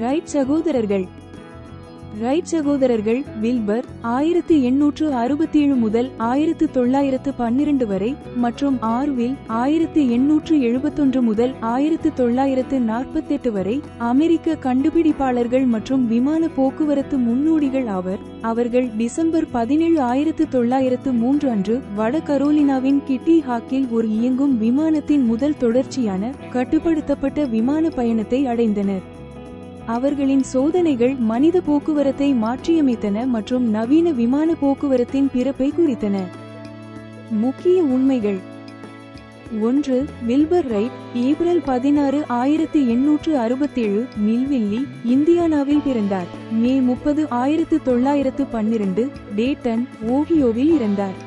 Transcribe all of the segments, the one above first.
Right சகோதரர்கள் right சகோதரர்கள் Wilbur 1867 முதல் 1912 வரை மற்றும் ஆர்வில் 1871 முதல் 1948 வரை அமெரிக்க கண்டுபிடிப்பாளர்கள் மற்றும் விமான போக்குவரத்து முன்னோடிகள் ஆவர். அவர்கள் டிசம்பர் 17, 1903 அன்று வட கரோலினாவின் கிட்டி ஹாக்கில் ஒரு இயங்கும் விமானத்தின் முதல் தொடர்ச்சியான கட்டுப்படுத்தப்பட்ட விமான பயணத்தை அடைந்தனர். அவர்களின் சோதனைகள் மனித போக்குவரத்தை மாற்றியமைத்தன மற்றும் நவீன விமான போக்குவரத்தின் பிறப்பை குறித்தன. முக்கிய உண்மைகள். 1. வில்பர் ரைட் ஏப்ரல் 16, 1867 மில்வில்லி, இந்தியானாவில் பிறந்தார். மே 30, 1912 டேட்டன், ஓஹியோவில் இறந்தார்.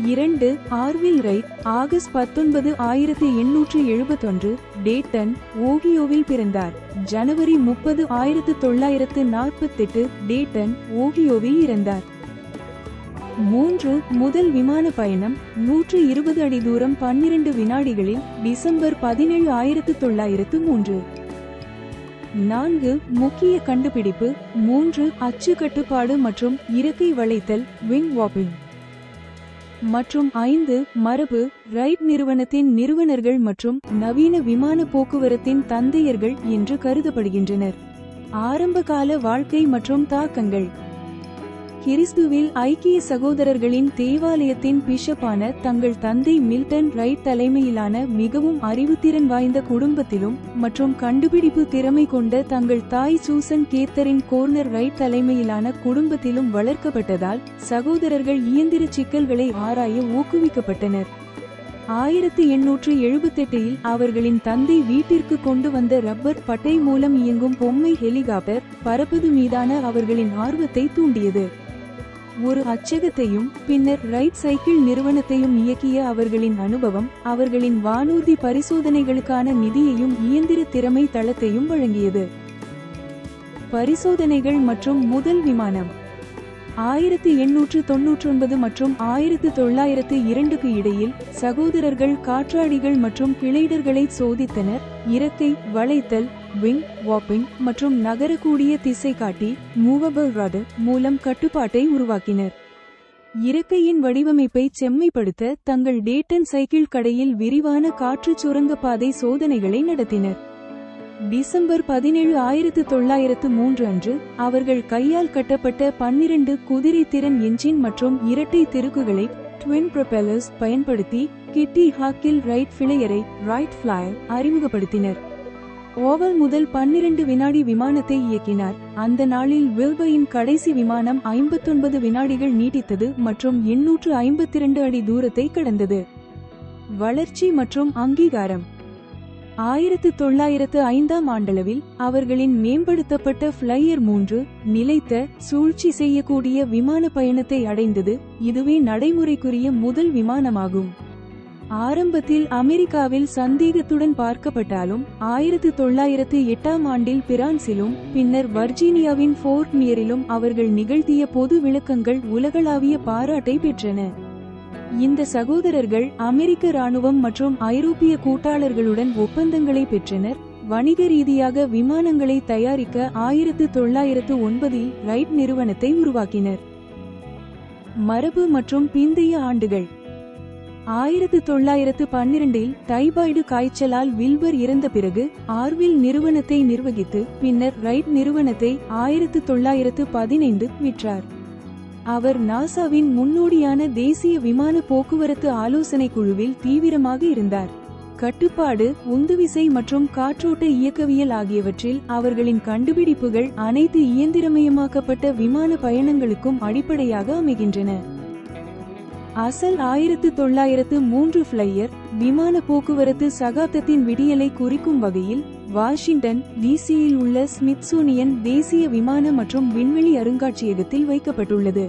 2. ஆர்வில் ரைட் ஆகஸ்ட் 19, 1871 டேட்டன், ஓஹியோவில் பிறந்தார். ஜனவரி 30, 1948 டேட்டன், ஓஹியோவில் இறந்தார். 3. முதல் விமான பயணம் 120 அடி தூரம் 12 வினாடிகளில் டிசம்பர் 17, 1903. 4. முக்கிய கண்டுபிடிப்பு 3. அச்சு கட்டுப்பாடு மற்றும் இறக்கை வளைத்தல் விங் வாப்பிங். மற்றும் 5. மரபு ரைட் நிறுவனத்தின் நிறுவனர்கள் மற்றும் நவீன விமான போக்குவரத்தின் தந்தையர்கள் என்று கருதப்படுகின்றனர். ஆரம்பகால வாழ்க்கை மற்றும் தாக்கங்கள். கிறிஸ்துவில் ஐக்கிய சகோதரர்களின் தேவாலயத்தின் பிஷப்பான தங்கள் தந்தை மில்டன் ரைட் தலைமையிலான மிகவும் அறிவுத்திறன் வாய்ந்த குடும்பத்திலும் மற்றும் கண்டுபிடிப்பு திறமை கொண்ட தங்கள் தாய் சூசன் கேத்தரின் கோர்னர் ரைட் தலைமையிலான குடும்பத்திலும் வளர்க்கப்பட்டதால் சகோதரர்கள் இயந்திர சிக்கல்களை ஆராய ஊக்குவிக்கப்பட்டனர். 1878 அவர்களின் தந்தை வீட்டிற்கு கொண்டு வந்த ரப்பர் பட்டை மூலம் இயங்கும் பொம்மை ஹெலிகாப்டர் பறப்பது மீதான அவர்களின் ஆர்வத்தை தூண்டியது. ஒரு அச்சகத்தையும் பின்னர் ரைட் சைக்கிள் நிறுவனத்தையும் இயக்கிய அவர்களின் அனுபவம் அவர்களின் வானூர்தி பரிசோதனைகளுக்கான நிதியையும் இயந்திர திறமை தளத்தையும் வழங்கியது. பரிசோதனைகள் மற்றும் முதல் விமானம் 1899 மற்றும் 1902க்கு இடையில் சகோதரர்கள் காற்றாடிகள் மற்றும் கிளைடர்களை சோதித்தனர். இறக்கை வளைத்தல் விங் வாப்பிங் மற்றும் நகரக்கூடிய திசை காட்டி மூவபிள் ரடர் மூலம் கட்டுப்பாட்டை உருவாக்கினர். இறக்கையின் வடிவமைப்பை செம்மைப்படுத்த தங்கள் டேட்டன் சைக்கிள் கடையில் விரிவான காற்று சுரங்கப்பாதை சோதனைகளை நடத்தினர். டிசம்பர் 17, 1903 அன்று அவர்கள் கையால் கட்டப்பட்ட 12 குதிரை திறன் என்ஜின் மற்றும் இரட்டை திருகுகளை ட்வின் ப்ரொபெல்லர்ஸ் பயன்படுத்தி கிட்டி ஹாக்கில் ரைட் ஃபிளையரை ரைட் ஃபிளையர் அறிமுகப்படுத்தினர். ஓவல் முதல் 12 வினாடி விமானத்தை இயக்கினார். அந்த நாளில் வில்பரின் கடைசி விமானம் 59 வினாடிகள் நீடித்தது மற்றும் 852 அடி தூரத்தை கடந்தது. வளர்ச்சி மற்றும் அங்கீகாரம். 1905ஆம் ஆண்டளவில் அவர்களின் மேம்படுத்தப்பட்ட ஃபிளையர் 3 நிலைத்த சூழ்ச்சி செய்யக்கூடிய விமான பயணத்தை அடைந்தது. இதுவே நடைமுறைக்குரிய முதல் விமானமாகும். ஆரம்பத்தில் அமெரிக்காவில் சந்தேகத்துடன் பார்க்கப்பட்டாலும் 1908ஆம் ஆண்டில் பிரான்சிலும் பின்னர் வர்ஜீனியாவின் ஃபோர்ட் மியரிலும் அவர்கள் நிகழ்த்திய பொது விளக்கங்கள் உலகளாவிய பாராட்டை பெற்றன. இந்த சகோதரர்கள் அமெரிக்க இராணுவம் மற்றும் ஐரோப்பிய கூட்டாளர்களுடன் ஒப்பந்தங்களை பெற்றனர். வணிக ரீதியாக விமானங்களை தயாரிக்க 1909இல் ரைட் நிறுவனத்தை உருவாக்கினர். மரபு மற்றும் பிந்தைய ஆண்டுகள். 1912இல் டைபாய்டு காய்ச்சலால் வில்பர் இறந்த பிறகு ஆர்வில் நிறுவனத்தை நிர்வகித்து பின்னர் ரைட் நிறுவனத்தை 1915 விற்றார். அவர் நாசாவின் முன்னோடியான தேசிய விமான போக்குவரத்து ஆலோசனை குழுவில் தீவிரமாக இருந்தார். கட்டுப்பாடு உந்துவிசை மற்றும் காற்றோட்ட இயக்கவியல் ஆகியவற்றில் அவர்களின் கண்டுபிடிப்புகள் அனைத்து இயந்திரமயமாக்கப்பட்ட விமான பயணங்களுக்கும் அடிப்படையாக அமைகின்றன. அசல் 1903 ஃபிளையர் விமான போக்குவரத்து சகாப்தத்தின் விடியலை குறிக்கும் வகையில் வாஷிங்டன் டிசியில் உள்ள ஸ்மித்சோனியன் தேசிய விமான மற்றும் விண்வெளி அருங்காட்சியகத்தில் வைக்கப்பட்டுள்ளது.